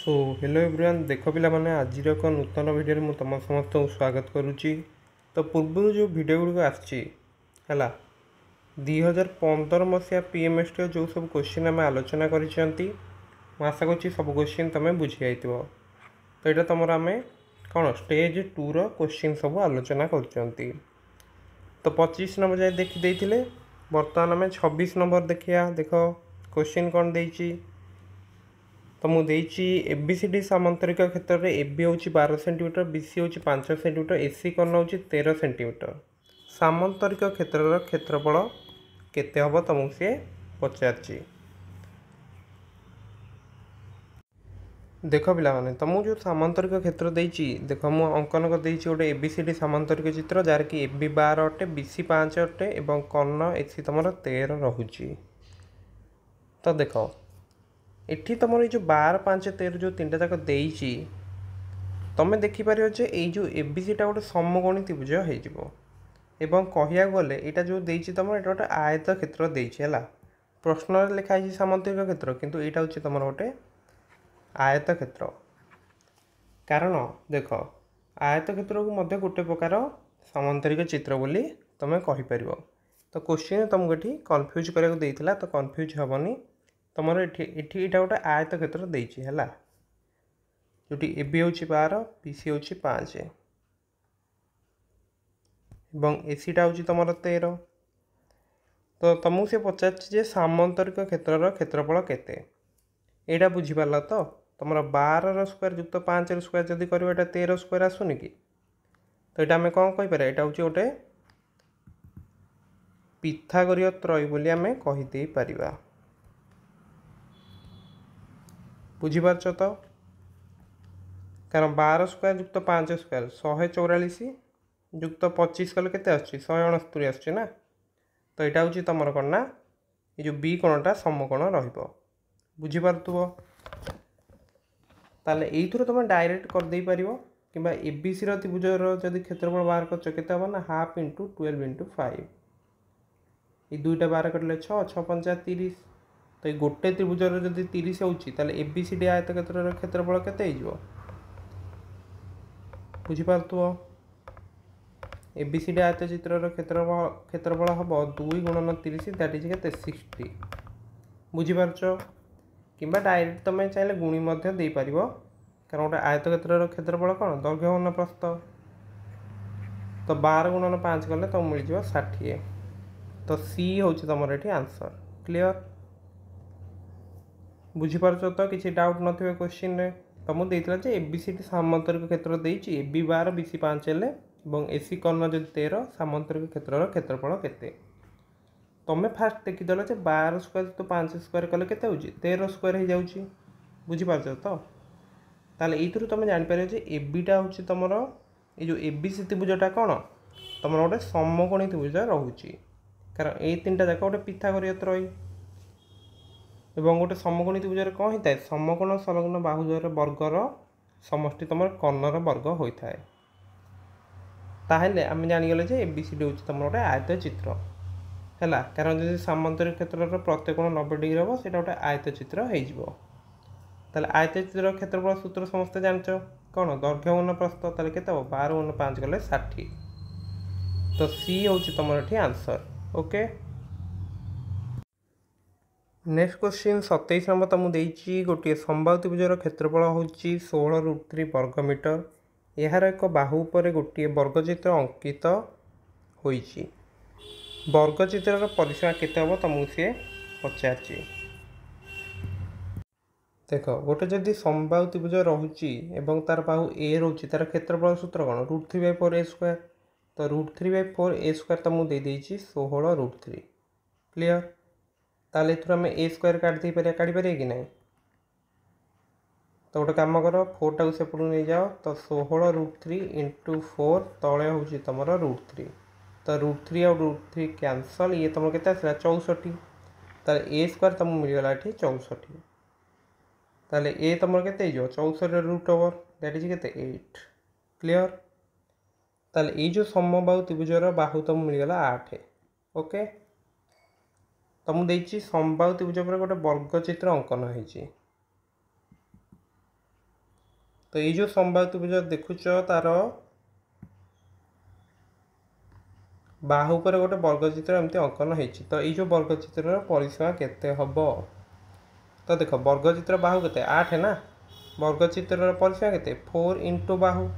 So hello everyone देख पिला माने आज एक नूतन वीडियो में तुम समस्त स्वागत करुच्ची। तो पूर्व जो वीडियो गुड़िक आसला 2015 मसीहा पीएमएसटी जो सब क्वेश्चन आम आलोचना कर आशा कर सब क्वेश्चन तुम बुझी जाइए। तो यहाँ तुम आम कौन स्टेज 2 रो क्वेश्चन सब आलोचना कर। तो 25 नंबर जाए देखी बर्तमान आम 26 नंबर देखिया। देख क्वेश्चन कौन देती तो मुझे एबीसीडी सामांतरिक क्षेत्र में एबी हूँ 12 सेंटीमीटर, बीसी हूँ 5 सेंटीमीटर, एसी कर्ण हूँ 13 सेंटीमीटर। सामांतरिक क्षेत्र क्षेत्रफल केते हम तुमको सी पचार। देख पाने तुमको जो सामांतरिक क्षेत्र देती देख मु अंकन कर गोटे एबीसीडी सामांतरिक चित्र जार कि एबी 12 अटे, बीसी 5 अटे और कर्ण एसी तुम 13 रोचे। तो देख एठी तुम ये जो 12, 5, 13 जो तीन जाक देती तुम्हें देखिपर जो एबीसीटा गोटे समकोणी त्रिभुज हो कहया गले यहाँ जो देती तुम ये गोटे आयत क्षेत्र देती प्रश्न लिखाई सामांतरिक क्षेत्र किंतु यहाँ हूँ तुम गोटे आयत क्षेत्र। कारण देख आयत क्षेत्र को मध्य गोटे प्रकार सामांतरिक चित्र बोली तुम कहीपर। तो क्वेश्चन तुमको ये कन्फ्यूज करा तो कन्फ्यूज हेनी तुम ये गोटे आयत क्षेत्र देती है जोटी एबी हूँ 12, बीसी हूँ 5 और एसीटा हूँ तुम 13। तो तुमको सी पचार सामांतरिक क्षेत्र क्षेत्रफल केते यहाँ बुझीपार। तो तुम 12 स्क्वायर युक्त 5 स्क्वायर जदि कर 13 स्क्वायर आसुनि कि। तो यहाँ आम कौन कहीपर यहाँ हूँ गोटे पिथागोरीय त्रयी बोली आम कहीदे पारिबा। बुझीपार तो कारण 12 स्क्वायर युक्त 5 स्क्वायर 144 युक्त 25 कले के 169 आसना। तो यहाँ हूँ तुम कौन ना ये जो बी कोणटा समकोण रुझीपार ताले यही तुम डायरेक्ट करदे पार कि एबीसी त्रिभुजर जदि क्षेत्रफल बाहर कर ना हाफ इंटू 12 इंटू 5 ये दुईटा बाहर करें 6 6 5 30। तो ये गोटे त्रिभुजर जदि 30 हो एबीसीडी आयत क्षेत्र क्षेत्रफल केते बुझीपार। एबीसीडी आयत चित्र क्षेत्रफल हम 2 × 30 दैट इज के 60। बुझीपार कि डायरेक्ट तुम चाहिए गुणी दे पार कारण गोटे आयत क्षेत्र क्षेत्रफल कौन दैर्घ्य गुणन प्रस्थ। तो 12 × 5 कले तुम मिल 60। तो सी हूँ तुम ये आंसर। क्लीयर बुझीपार तो किसी डाउट न क्वेश्चन रे तुमको देता एबीसीडी सामांतरिक क्षेत्र देती एबी 12, बीसी 5 हेले और एसी कर्ण जो 13 सामांतरिक क्षेत्र क्षेत्रफल केते। तुम्हें फास्ट देखीदेल 12 स्क्वायर तो 5 स्क्वायर कले के 13 स्क्वायर हो जाऊँगी। बुझीपार तो ताले ये तुम जापर एबीटा हूँ तुम ये जो एबीसी त्रिभुजटा कौन तुम गोटे समकोणी त्रिभुज रोचे कारण ये 3टा जाक गोटे पिथागोरीय त्रयी एवं गोटे समकोणी त्रिभुज कौन होता है समकोण संलग्न बाहुद्वय वर्गर समष्टि तुम कर्णर वर्ग होता है। ताहले आम जानीगले एबीसीडी हूँ तुम गोटे आयत चित्र है कारण जब सामांतरिक क्षेत्र प्रत्येक कोण 90 डिग्री हम से गोटे आयत चित्र हो आयत चित्र क्षेत्रफल सूत्र समस्त जानच कौन दैर्घ्य गुणन प्रस्थ ताले केते 12 × 5 गले 60। तो सी हूँ तुम ये answer. Okay next question 27 number तुमको देती गोटे संबाहु त्रिभुजर क्षेत्रफल हूँ 16√3 वर्गमीटर। यार एक बाहु पर गोटे वर्गचित्र अंकित होइछि। वर्गचित्र परिसीमा केते हम तुमको सी पचार। देख गोटे जदि समबाहु त्रिभुज रोचे और तार बाहु ए रोचे तार क्षेत्रफल सूत्र कौन √3/4a²। तो √3/4a² तुमको देदेई 16√3। क्लीयर ताले आम a² काढ़ी कि ना। तो गोटे कम कर 4 टाक सेपट नहीं जाओ। तो 16√3 × 4 तले हूँ तुम √3। तो √3 और √3 कैनसल ये तुम के 64। ताले a² तुमको मिलगला ये 64। ताले ए तुम के 64 रूट ओवर दैट इज के 8। क्लीयर ताले ये जो समबाहु त्रिभुजर बाहु तुम मिलगला 8। ओके तुमको देती समबाहु त्रिभुज पर गोटे वर्गचित्र अंकन होती तो ये जो संभाव्य त्रिभुज देखुच तार बाहु पर गोटे वर्गचित्र एमती अंकन होती तो ये जो वर्गचित्र परिसीमा केते हब तो देख वर्गचित्र बाहु केते 8 ना वर्गचित्र परिसीमा केते 4 इंटू बाहु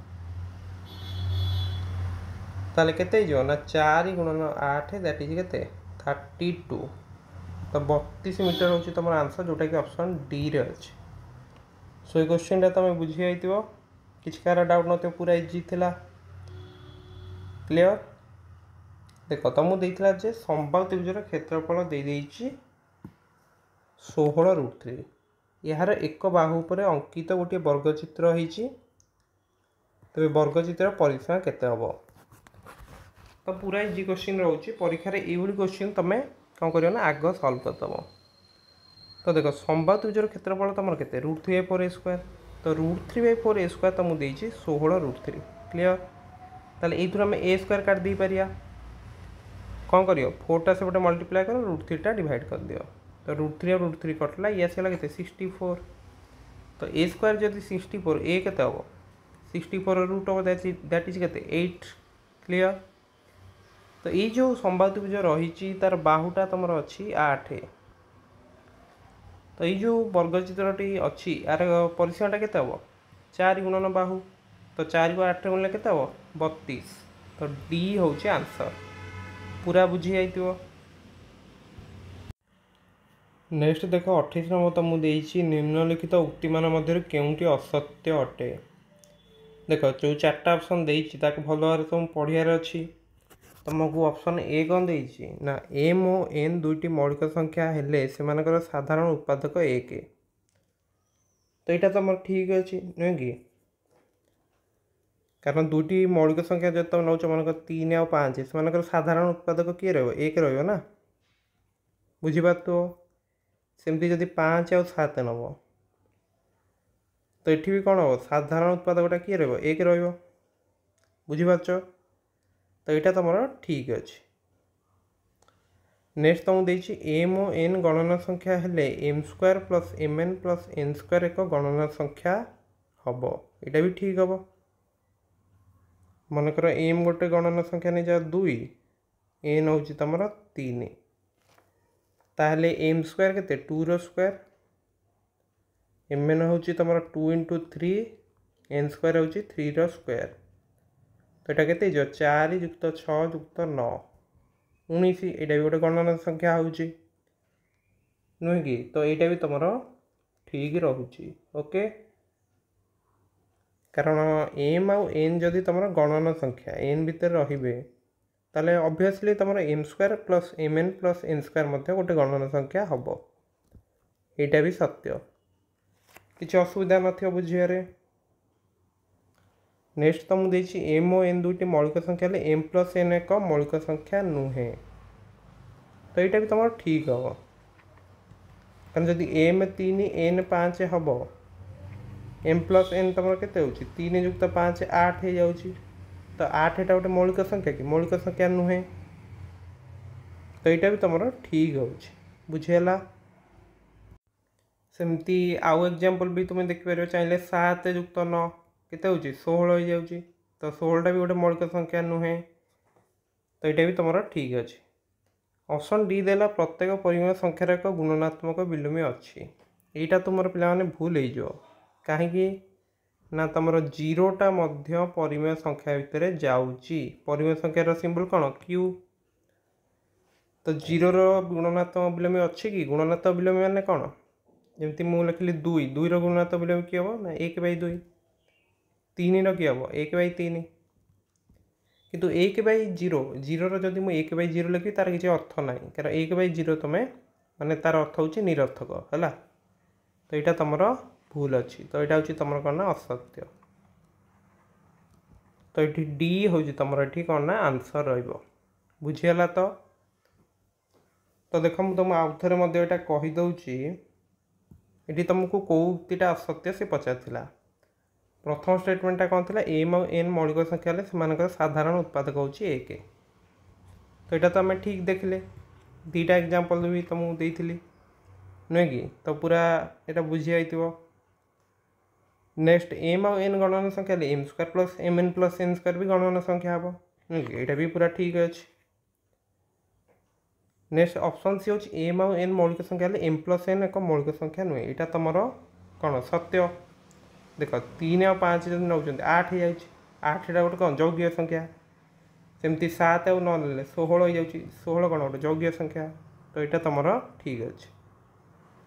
ताले केते जो ना 4 गुणन 8 दैट इज केते 32 तो 32 मीटर होची तुम आंसर जोटा कि ऑप्शन डी रे अछि सो ये क्वेश्चन टा तुम बुझी आइतिबो किछ कार डाउट नते पूरा इजी थिला क्लियर देख तुमको देइथिला जे संभाव्य त्रिभुजर क्षेत्रफल दे देइछि 16√3 यार एक बाहु पर अंकित गोटे वर्गचित्र होइछि तबे वर्गचित्र परिसीमा केते हबो तो पूरा इजी क्वेश्चन रोचे परीक्षा रे एभली क्वेश्चन तुम कौन करियो ना आग सॉल्व करदबो तो देखो संभाव्य त्रिभुजर क्षेत्रफल तुम केते √3/4a² तो √3/4a² तुमको देइछि 16√3 क्लियर ताले एथुर हम a² काट दे परिया कौन करियो 4 टा से बटे मल्टीप्लाई करो √3 टा डिवाइड कर दियो तो √3 और √3 कटला ये आसला केते 64 तो a² जदि 64 a केते हबो 64 रूट हबो दैट इज केते 8 क्लियर तो ये जो संभाव्य त्रिभुज रही तार बाहुटा तुम अच्छी 8 तो ये जो वर्गचित्रटी अच्छी यार परिसीमाटा केते हबो 4 गुणन बाहु तो 4 को 8 गुणले केते हबो 32 तो डी होची आंसर पूरा बुझी जाइतिबो नेक्स्ट देखो 28 नंबर तुमको देइछि निम्नलिखित उक्ति मान मध्य केउंटी असत्य अटे देखो जो चारटा ऑप्शन देइछि ताको भलो भाबरे तुम पढियार अछि तुमको ऑप्शन ए कौन देइछि ना एम और एन दुईटी मौलिक संख्या हेले सेमानकर साधारण उत्पादक 1 तो यहाँ तुम ठीक अच्छे नुहे कि कारण दुईटी मौलिक संख्या जो तुम नौ मन 3 और 5 से साधारण उत्पादक किए रक रहा बुझीपार तो सेमती जदि 5 और 7 नब तो ये भी कौन हम साधारण उत्पादकटा किए रक रुझीपार तो यहाँ तुम ठीक अच्छे नेक्स्ट तुमको देछि एम और एन गणना संख्या हेले m² plus mn plus n² एक गणना संख्या हम यहाँ भी ठीक हम मनकर एम गोटे गणना संख्या नहीं जा 2 एन हूँ तुम 3 ताहले m² केते 2 रो स्क्वायर mn हूँ तुम 2 इंटू 3 n² हूँ 3 रो स्क्वायर तो यहाँ केते 4 युक्त 6 युक्त 9 19 यहाँ भी गोटे गणना संख्या हूँ नुहे कि तो यहाँ भी तुम ठीक रोचे ओके कारण एम आउ एन जदि तुम गणना संख्या एन भितर रे ताले ऑब्वियसली तुम m² plus mn plus n² गोटे गणना संख्या हम यहाँ भी सत्य किसी असुविधा न बुझे नेक्स्ट तुमको देछि एम और एन दुईटी मौलिक संख्या ले m प्लस n एक मौलिक संख्या नुहे तो यहाँ भी तुम ठीक हम कारण जदि m 3 n 5 हम m प्लस n तुम के 3 युक्त 5 8 हो जाऊँगी तो 8 एटा गोटे मौलिक संख्या कि मौलिक संख्या नुहे तो यहाँ भी तुम ठीक हो बुझीगला सेमती आउ एग्जांपल भी तुम देखिपार चाहिए 7 युक्त 9 केते होची 16 हो जाउची तो 16टा भी गोटे मौलिक संख्या नुहे तो यहाँ भी तुम ठीक अच्छे ऑप्शन डी देला प्रत्येक परिमेय संख्यार एक गुणनात्मक विलोमी अच्छी यहाँ तुम पे भूल हो कहीं ना तुम 0टा मध्य परिमेय संख्या भितर जाऊँगी परिमेय संख्यार सिंबल कौन क्यू तो 0 गुणनात्मक विलोमी अच्छी कि गुणनात्मक विलोमी माने कौन जमती मुझे लिखिली 2 गुणनात्मक विलोमी कि हम ना 1/2 3 रखी हम 1/3 किंतु 1/0 जदि मुझे 1/0 लिखी तार किसी अर्थ ना कारण 1/0 तुम्हें माने तार अर्थ हूँ निरर्थक है तो यहाँ तुम भूल अच्छी तो यहाँ हूँ तुम कौन ना असत्य तो ये डी हूँ तुम ये कौन ना आंसर रुझीगला तो देख मुझे तुम आउ थे यहाँ कहीदे ये तुमको कौ उक्तिटा असत्य से पचार प्रथम स्टेटमेंटा कौन थी एम और एन मौलिक संख्या से साधारण उत्पादक हूँ 1 तो यहाँ तो आम ठीक देखले 2टा एग्जांपल भी तुमको देती नुहे कि तो पूरा यहाँ बुझी जाइए नेक्स्ट एम आउ एन गणन संख्या हेल्ले M square plus M N plus N square भी गणन संख्या हम यहाँ भी पूरा ठीक अच्छे। नेक्स्ट ऑप्शन सी होची एम आउ एन मौलिक संख्या हेल्ले एम प्लस एन एक मौलिक संख्या नुहे यहाँ तुम कौन सत्य। देख 3 और 5 जब नौ 8 हो 8 गोटे कौन यौगिक संख्या सेमती 7 और 9 ने 16 हो जाऊँगी 16 कौन गोटे यौगिक संख्या तो यहाँ तुम ठीक अच्छे।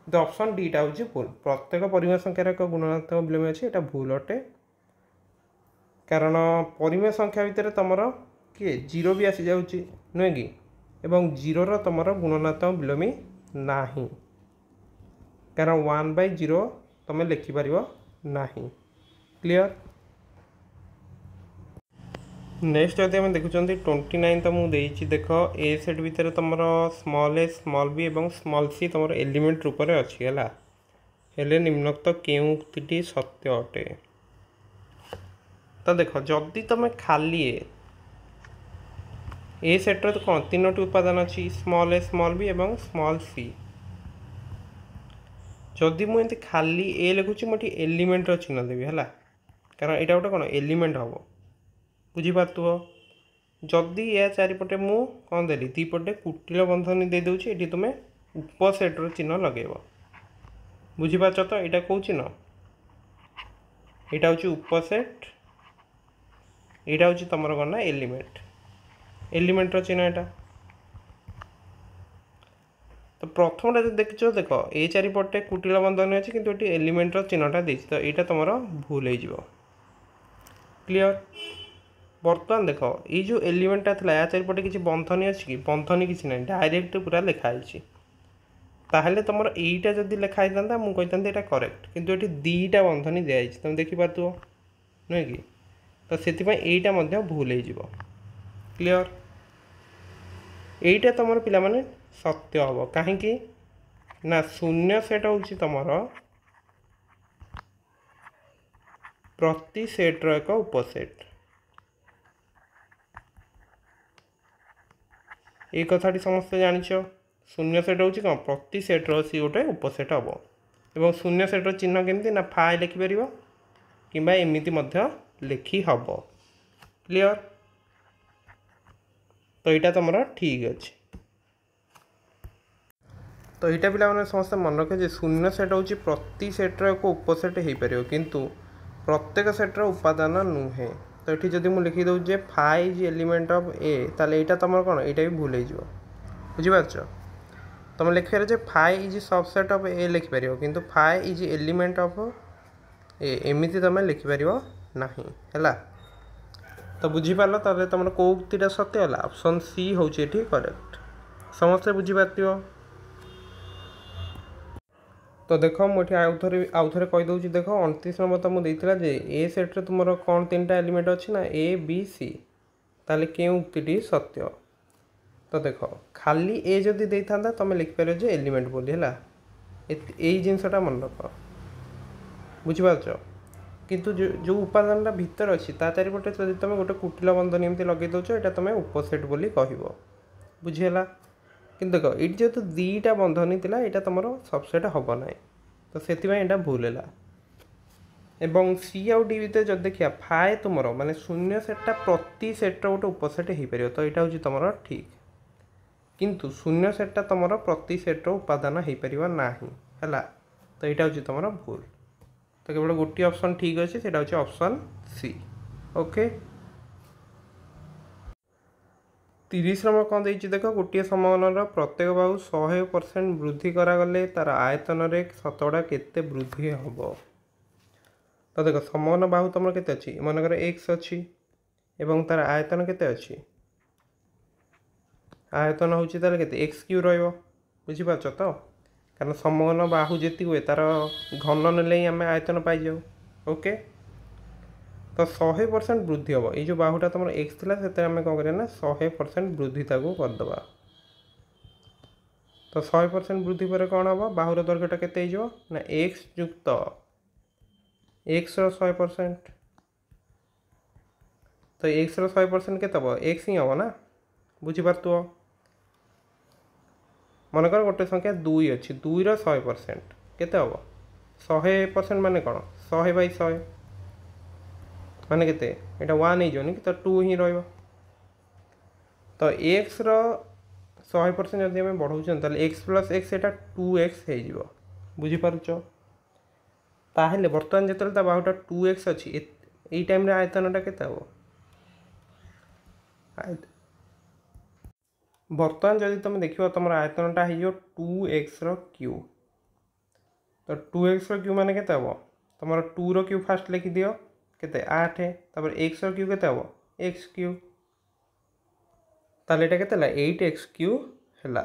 तो ऑप्शन डी टा हूँ भूल प्रत्येक परिमेय संख्यार एक गुणात्मक विलोम अच्छे यहाँ भूल अटे कारण परिमेय संख्या भितर तुम किए जीरो भी आसी जाऊँगी नुहे कि एवं जीरो तुम गुणात्मक विलोमी ना कारण 1/0 तुम लिखिपर ना। क्लियर। नेक्स्ट जब आम देखुं 29 तो मुझे देख ए सेट भितर तुम स्मॉल ए स्मॉल बी और स्मॉल सी तुम एलिमेंट रूप में अच्छी है निम्नोक्त केउं उक्ति सत्य अटे। तो देख जदि तुम खाली ए सेट्र तो कौन 3टी उपादान अच्छी स्मॉल ए स्मॉल बी और स्मॉल सी जदि मुझे खाली ए लिखुची मोटी एलिमेंटर चिन्ह देवी है कारण यहाँ गोटे कौन एलिमेंट हम बुझीपार जदि या चारिपटे मु कौन देली दीपटे कुटिल बंधनी दे दूची ये तुम उपसेट्र चिन्ह लगेब बुझीपार तो यहाँ कौ चिन्ह यहाँ हूँ उपसेट यहाँ हूँ तुम कौन ना एलिमेंटर चिन्ह यहाँ। तो प्रथम जो देखिच देख ए चारिपटे कुटिल बंधन अच्छी किंतु ये एलिमेंटर चिन्हटा देती तो यहाँ तुम भूल हो। क्लियर। बर्तमान देख ये जो एलिमेंटा था या चारिपटे किसी बंधनी अच्छी कि बंधनी किसी ना डायरेक्ट पूरा लिखाई ताहले तुम यहीटा जब लिखाई था मुझे यहाँ करेक्ट किंतु ये दीटा बंधनी दिखाई तुम देखिपार नुहे कि तो से यहीटा भूल हो। क्लियर। यहीटा तुम पिला माने सत्य हम कहीं ना शून्य सेट हूँ तुम प्रति सेट्र एक उपसेट ये कथाटी समस्ते जानिछ शून्य सेट हूँ कौन प्रति सेट्र सी गोटे उपसेट हम और शून्य सेट्र चिन्ह केमती ना फाए लिखिपर कि एमती लिखी हम। क्लियर। तो यहाँ तुम ठीक अच्छे। तो यहाँ पे समस्त मन रखे शून्य सेट हूँ प्रति सेट्र एक उपसेट हो पार किंतु प्रत्येक सेट्र उपादान नुहे तो ये जब मुझे लिखी दूचे फाइ इज एलिमेंट ऑफ ए ताले यहाँ तुम कौन यहाँ भी भूल हो बुझीपार तुम लिखार फाइ इज सबसेट ऑफ ए लिखिपर किंतु फाइ इज एलिमेंट ऑफ ए एमती तुम लिखिपर ना है। तो बुझीपार ताले तुम कौ उक्तिटा सत्य है ऑप्शन सी हूँ ये करेक्ट समस्ते बुझीपार। तो देख मुझे आउ थे कहीदे देख 29 नंबर तो मुझे ए सेट्रे तुम कौन 3टा एलिमेंट अच्छी ना ए बी सी ताले के उक्ति सत्य। तो देख खाली ए जदि दे था तुम लिखिपर एलिमेंट बोली है यही जिनसटा मन रख बुझीपार किंतु जो उपादान भितर अच्छी चारिपटे जब तुम गोटे कुटिल बंधन एमती लगे दौच यहाँ तुम उपसेट बोली कह बुझीगला कि देख ये जेहतु दीटा बंधनी थी यहाँ तुम सबसेट हम ना तो से भूल है। एवं सी आउ डी भितर जब देखिए फाए तुम माने शून्य सेट्टा प्रति सेट्र गोटे उपसेट हो पार तो यहाँ हूँ तुम ठीक किंतु शून्य सेट्टा तुम प्रति सेट्र उपादान हो पार ना है तो यहाँ हूँ तुम भूल। तो केवल गोटे ऑप्शन ठीक अच्छे से हूँ ऑप्शन सी। ओके 30 नंबर कौन देख गोटे समघनर प्रत्येक बाहु 100% वृद्धि करागले तार आयतन रे शतकड़ा केते वृद्धि हम। तो देख समघन बाहु तुम केते अच्छी मनकर एक्स अच्छी एवं तार आयतन केते अच्छी आयतन हूँ केते एक्स क्यू रुझीपार तो कारण समघन बाहु जी हुए तार घन ने आम आयतन पाई जाऊ। ओके तो 100% वृद्धि हम ये बाहुटा तुम एक्स थी आम कौन करें 100% वृद्धि करदे तो 100% वृद्धि पर कौन हम बाहुर दैर्घ्यटा केते ना एक्स युक्त एक्स 100% तो एक्स 100% केते हम एक्स ही हम ना बुझीपार मनकर गोटे संख्या 2 अच्छी 2 100% केते हम 100% माने कौन 100/100 माने केते एटा 1 ही जोनी तो 2 ही रहइबो तो x रो 100% जदि हमें बढ़ाउछन ताले x + x एटा 2x हे जिवो बुझी पारुछो ताहेले वर्तमान जेतले ता बाहुटा 2x अछि एई टाइम रे आयतनटा केते हबो बर्तमान जदि तुम देखियो तुम आयतनटा हो 2x रो क्यू तो 2x रो क्यू माने केते हबो तुम 2 रो क्यू फास्ट लिखि दियो केते 8 तापर x रो क्यू केते हबो x क्यू ताले एटा केते ला 8x क्यू हला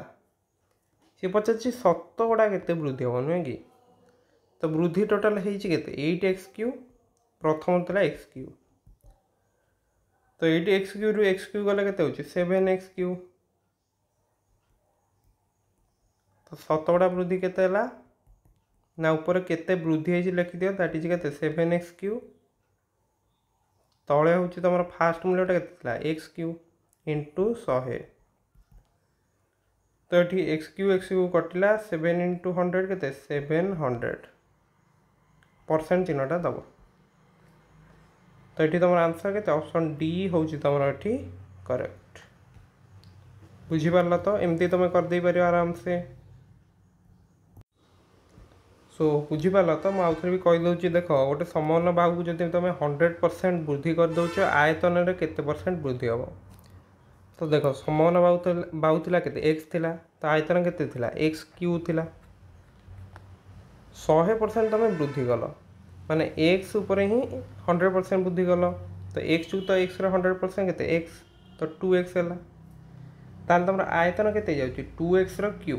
से पचाछि सत्त गुडा केते वृद्धि हबो नुहे कि तो वृद्धि टोटल हेछि केते 8x क्यू प्रथम तला x क्यू तो 8x क्यू रु x क्यू गले केते होछि 7x क्यू तो शतकड़ा वृद्धि केते हला ना ऊपर केते वृद्धि हेछि लिखि दियो दैट इज केते 7x क्यू तळे होछि तमर फास्ट मूल्यटा केते थला x क्यू इनटू 100 तो एठी x क्यू कटिला 7 * 100 केते 700% चिन्हटा दबो तो एठी तमर आंसर केते ऑप्शन डी होछि तमर एठी करेक्ट बुझी पारला तो एमती तमे कर दे परियो आराम से सो बुझीपार तो मुझे भी कहीदे देख गोटे समान बाहु को जब तुम 100% वृद्धि कर दौच आयतन में केते परसेंट वृद्धि हम तो देख समान बाहु थिला केते x थिला तो आयतन केते थिला x क्यू थिला 100% तुम वृद्धि कल माने x ऊपर ही 100% वृद्धि कल तो x तो x 100% केते x तो 2x है ताल तुम आयतन केते जाउची 2x रो क्यू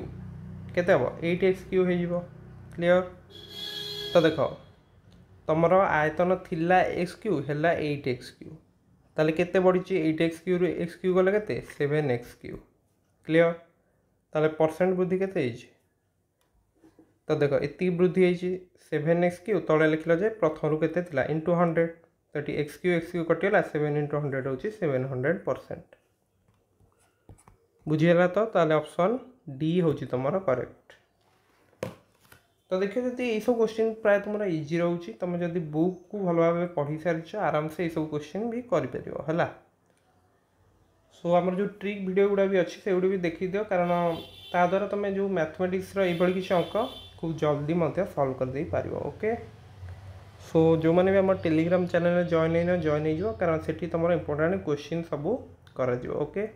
केते हबो 8x क्यू हे जिवो क्लियर तो देख तुमर आयतन थिला x क्यू है 8x क्यू ताले केते बढ़ी 8x क्यू रु x क्यू गले केते 7x क्यू क्लियर ताले परसेंट वृद्धि केते हेछि तो देख एति वृद्धि हेछि 7x क्यू तळे लिखलो जे प्रथम रु केते थिला इनटू 100 तो टी x क्यू कटिला 7 * 100 होछि 700% बुझियला तो ताले ऑप्शन डी होछि तमरो करेक्ट तो देखिए जब ये सब क्वेश्चन प्राय तुम इजी रोचे तुम जब बुक को भल भाव पढ़ी सारी आराम से ये सब क्वेश्चन भी कर सो आम जो ट्रिक वीडियो गुड़ा भी अच्छी से गुड़ा भी देखी दियो कारण ता द्वारा तुम जो मैथमेटिक्स ये किसी अंक खूब जल्दी सॉल्व कर दे पार ओके सो जो मैंने भी आम टेलीग्राम चैनल जॉइन हो कारण से तुम इंपोर्टेंट क्वेश्चन सब कर ओके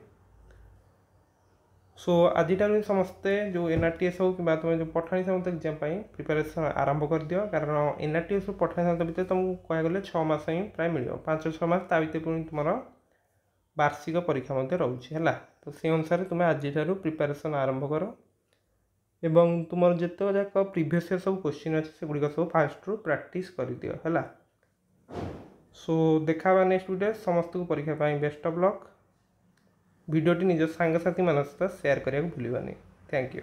सो आजिटार समस्ते जो एनआरटीएस हो कि तुम जो पठाणी समस्त एग्जाम प्रिपेरेसन आरंभ कर दियो कारण एनआरटीएस पठाणी समस्त भितर तुमको कह गले 6 मास ही प्राय मिल 5-6 मास ता भितर पुणी तुम वार्षिक परीक्षा रोचे है तो से अनुसार तुम आजिटार प्रिपेरेसन आरंभ कर एवं तुम जिते जाक प्रीवियस सब क्वेश्चन अच्छे से गुड़िक सब फास्ट रू प्रैक्टिस कर दियो है सो देखा नेक्स्ट वीडियो समस्त को परीक्षा बेस्ट ऑफ लक वीडियोटी निज सांगसाथी मान सहित शेयर करने को भूलवानी थैंक यू।